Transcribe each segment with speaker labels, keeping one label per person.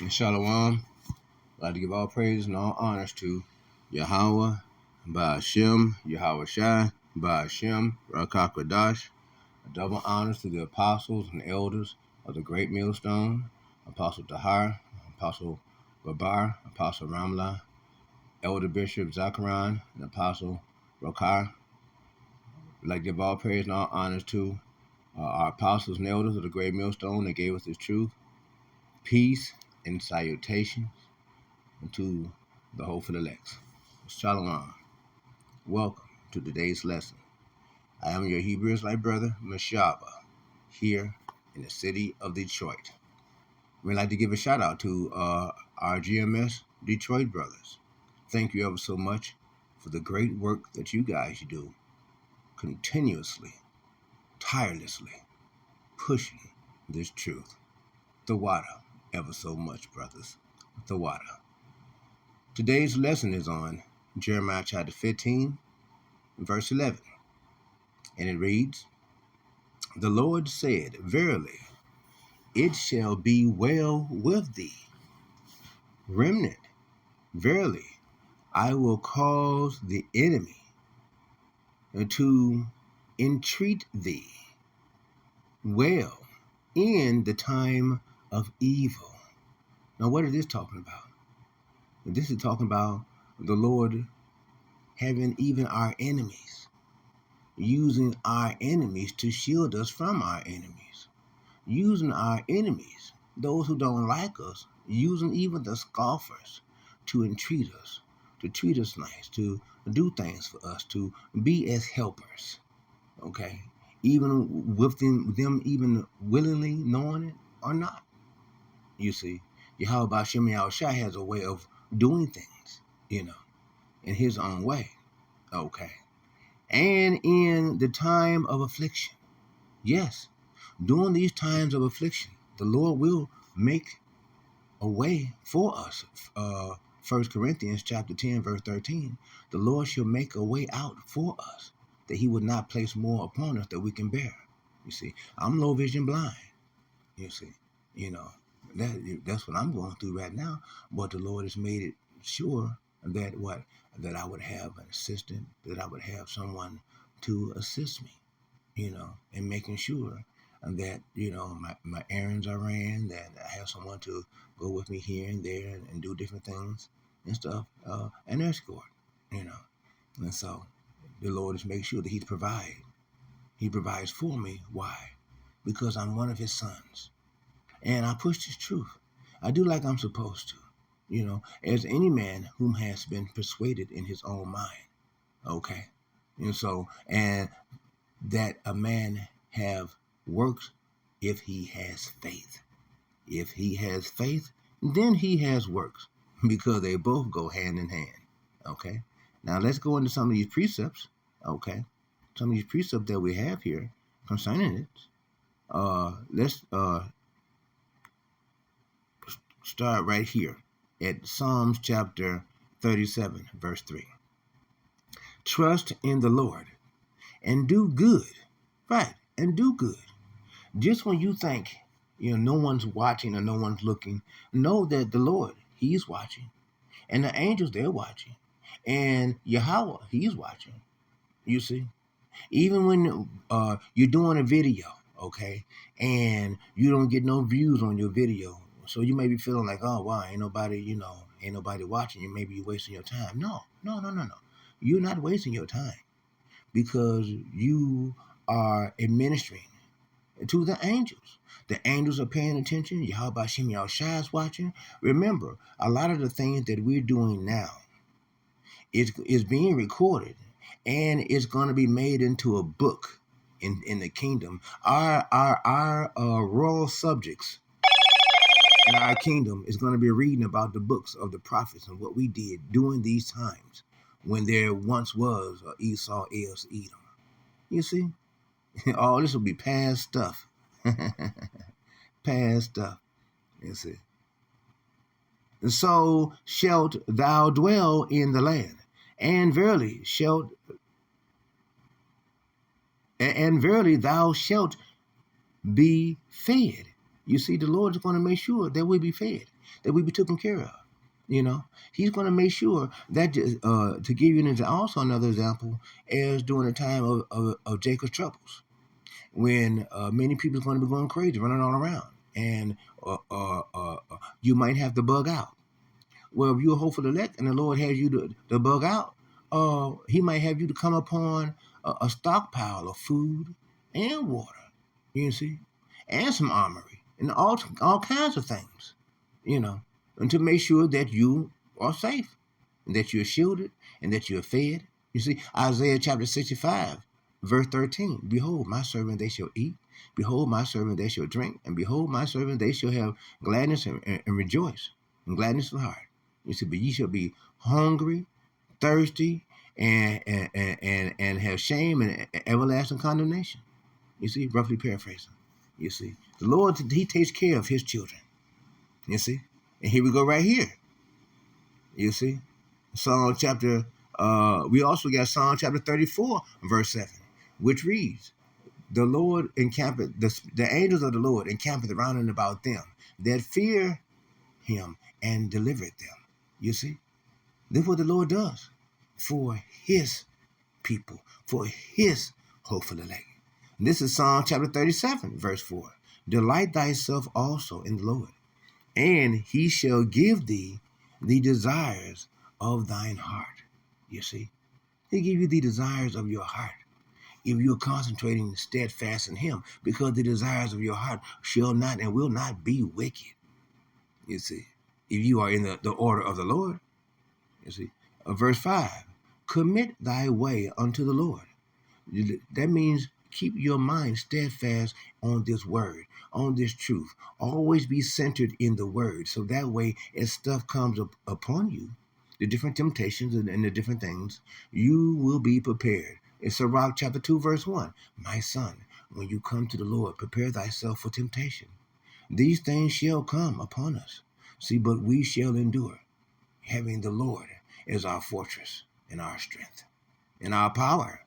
Speaker 1: And Shalom. I'd like to give all praise and all honors to Yahweh, Ba'ashem, Yahweh Shai, Ba'ashem, Rakakwadash. Double honors to the apostles and elders of the great millstone, Apostle Tahar, Apostle Babar, Apostle Ramla, Elder Bishop Zachariah, and Apostle Rokar. I'd like to give all praise and all honors to our apostles and elders of the great millstone that gave us this truth, peace, and salutation to the hopeful elects. Shalom. Welcome to today's lesson. I am your Hebrew Israelite brother, Mashaba, here in the city of Detroit. We'd like to give a shout out to our GMS Detroit brothers. Thank you ever so much for the great work that you guys do, continuously, tirelessly, pushing this truth. The water, ever so much, brothers. The water. Today's lesson is on Jeremiah chapter 15, verse 11. And it reads, "The Lord said, Verily, it shall be well with thee. Remnant, verily, I will cause the enemy to entreat thee well in the time of evil." Now, what is this talking about? This is talking about the Lord having even our enemies, using our enemies to shield us from our enemies, using our enemies, those who don't like us, using even the scoffers to entreat us, to treat us nice, to do things for us, to be as helpers, okay? Even with them even willingly knowing it or not. You see, Yahweh Shem Shai has a way of doing things, in his own way, okay? And in the time of affliction, yes, during these times of affliction, the Lord will make a way for us. 1 Corinthians chapter 10, verse 13, the Lord shall make a way out for us, that he would not place more upon us that we can bear. You see, I'm low vision blind. You see, that's what I'm going through right now. But the Lord has made it sure that that I would have an assistant, that I would have someone to assist me, in making sure that, my errands are ran, that I have someone to go with me here and there and do different things and stuff, and escort, And so the Lord is making sure that He provides for me. Why? Because I'm one of His sons. And I push this truth. I do like I'm supposed to, as any man whom has been persuaded in his own mind. Okay? And that a man have works if he has faith. If he has faith, then he has works, because they both go hand in hand. Okay? Now let's go into some of these precepts. Okay? Some of these precepts that we have here concerning it. Let's start right here at Psalms chapter 37, verse 3. Trust in the Lord and do good. Right, and do good. Just when you think, no one's watching or no one's looking, know that the Lord, He's watching. And the angels, they're watching. And Yahweh, He's watching. You see? Even when you're doing a video, okay, and you don't get no views on your video, so you may be feeling like, oh, wow, ain't nobody watching you. Maybe you're wasting your time. No. You're not wasting your time, because you are administering to the angels. The angels are paying attention. Yahweh Shem Shai is watching. Remember, a lot of the things that we're doing now is being recorded, and it's going to be made into a book in the kingdom. Our royal subjects in our kingdom is going to be reading about the books of the prophets and what we did during these times when there once was Esau, Els, Edom. You see? All this will be past stuff. Past stuff. You see? And so shalt thou dwell in the land, and verily thou shalt be fed. You see, the Lord is going to make sure that we be fed, that we be taken care of. He's going to make sure that, to give you also another example, is during the time of Jacob's troubles, when many people are going to be going crazy, running all around, and you might have to bug out. Well, if you're hopeful elect and the Lord has you to bug out, He might have you to come upon a stockpile of food and water, you see, and some armory, and all kinds of things, and to make sure that you are safe, and that you're shielded, and that you're fed. You see, Isaiah chapter 65, verse 13, behold, my servant, they shall eat. Behold, my servant, they shall drink. And behold, my servant, they shall have gladness and rejoice, and gladness of heart. You see, but ye shall be hungry, thirsty, and have shame and everlasting condemnation. You see, roughly paraphrasing. You see, the Lord, He takes care of His children. You see, and here we go right here. You see, Psalm chapter. We also got Psalm chapter 34, verse 7, which reads, "The Lord encampeth the angels of the Lord encampeth round and about them that fear Him and delivereth them." You see, this is what the Lord does for His people, for His hopeful elect. This is Psalm chapter 37, verse 4. "Delight thyself also in the Lord, and He shall give thee the desires of thine heart." You see, He give you the desires of your heart if you're concentrating steadfast in Him, because the desires of your heart shall not and will not be wicked. You see, if you are in the order of the Lord. You see, verse 5, "Commit thy way unto the Lord." That means keep your mind steadfast on this word, on this truth. Always be centered in the word, so that way, as stuff comes upon you, the different temptations and the different things, you will be prepared. It's Sirach chapter 2, verse 1. "My son, when you come to the Lord, prepare thyself for temptation. These things shall come upon us. See, but we shall endure, having the Lord as our fortress and our strength and our power."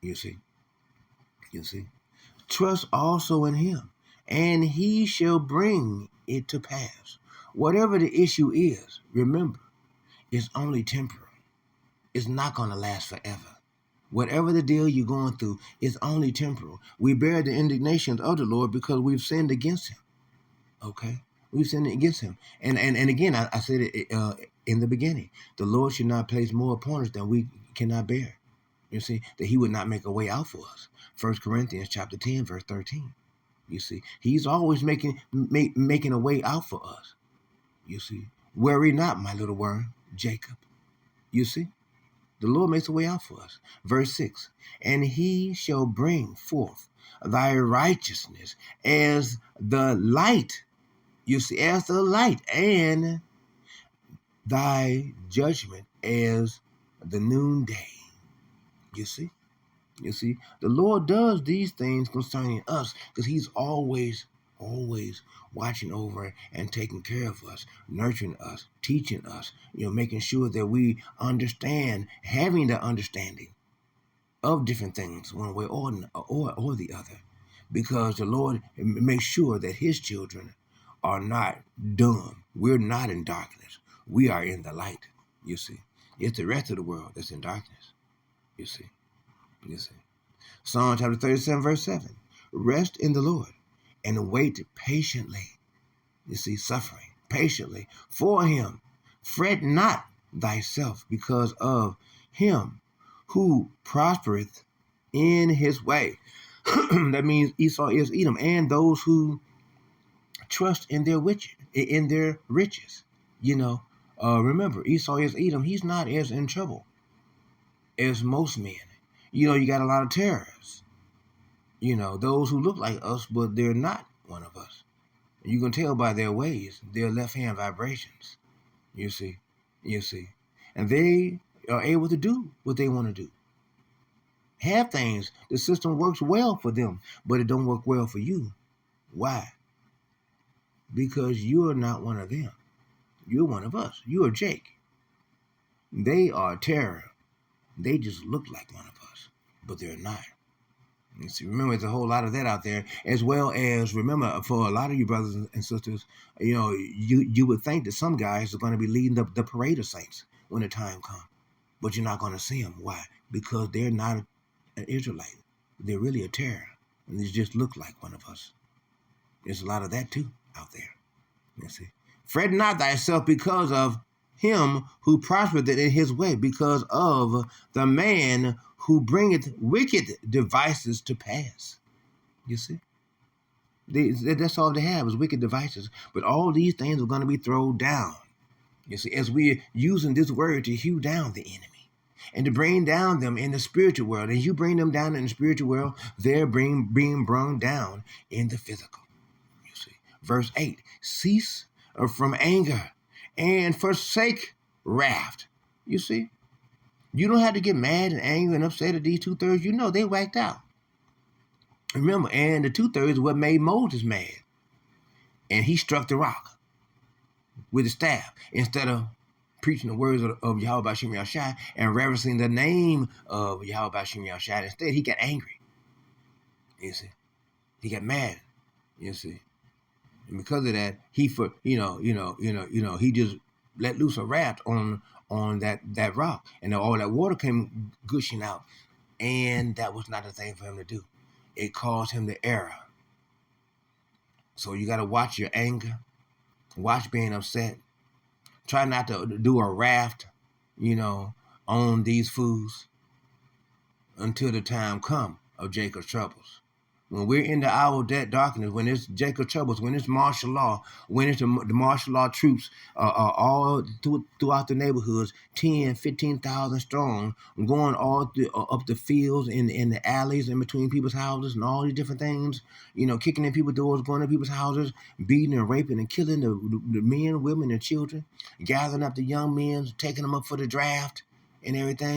Speaker 1: You see. "Trust also in Him, and He shall bring it to pass." Whatever the issue is, remember, it's only temporal. It's not going to last forever. Whatever the deal you're going through, it's only temporal. We bear the indignations of the Lord because we've sinned against Him. Okay? We've sinned against Him. And again, I said it in the beginning. The Lord should not place more upon us than we cannot bear. You see, that He would not make a way out for us. 1 Corinthians chapter 10, verse 13. You see, He's always making a way out for us. You see, "Worry not, my little worm, Jacob." You see, the Lord makes a way out for us. Verse 6, "And He shall bring forth thy righteousness as the light." You see, as the light, "and thy judgment as the noonday." You see? The Lord does these things concerning us because He's always watching over and taking care of us, nurturing us, teaching us, making sure that we understand, having the understanding of different things one way or the other, because the Lord makes sure that His children are not dumb. We're not in darkness. We are in the light. You see, it's the rest of the world that's in darkness. You see. Psalm chapter 37, verse 7. "Rest in the Lord and wait patiently." You see, suffering patiently for Him. "Fret not thyself because of him who prospereth in his way." That means Esau is Edom, and those who trust in their riches. Remember, Esau is Edom. He's not as in trouble as most men. You got a lot of terrorists. Those who look like us, but they're not one of us. You can tell by their ways, their left-hand vibrations. You see. And they are able to do what they want to do. Have things, the system works well for them, but it don't work well for you. Why? Because you're not one of them. You're one of us. You are Jake. They are terror. They just look like one of us, but they're not. You see, remember, there's a whole lot of that out there, as well as remember, for a lot of you brothers and sisters, you would think that some guys are going to be leading the parade of saints when the time comes, but you're not going to see them. Why? Because they're not an Israelite. They're really a terror, and they just look like one of us. There's a lot of that too out there. You see, fret not thyself because of him who prospereth in his way, because of the man who bringeth wicked devices to pass. You see, that's all they have is wicked devices. But all these things are going to be thrown down. You see, as we're using this word to hew down the enemy and to bring down them in the spiritual world. As you bring them down in the spiritual world, they're being brought down in the physical. You see, verse 8, cease from anger and forsake wrath. You see, you don't have to get mad and angry and upset at these 2/3. You know they whacked out. Remember, and the 2/3 is what made Moses mad. And he struck the rock with his staff instead of preaching the words of Yahweh Bashim Yahshai and reverencing the name of Yahweh Bashim Yahshai. Instead, he got angry. You see, he got mad. You see, and because of that, he he just let loose a wrath on that rock, and all that water came gushing out, and that was not the thing for him to do. It caused him to err. So you got to watch your anger, watch being upset. Try not to do a raft, on these fools until the time come of Jacob's troubles. When we're in the hour of that darkness, when it's Jacob's troubles, when it's martial law, when it's the martial law troops all throughout the neighborhoods, 10, 15,000 strong, going all up the fields, in the alleys, in between people's houses, and all these different things, kicking in people's doors, going to people's houses, beating and raping and killing the men, women, and children, gathering up the young men, taking them up for the draft and everything.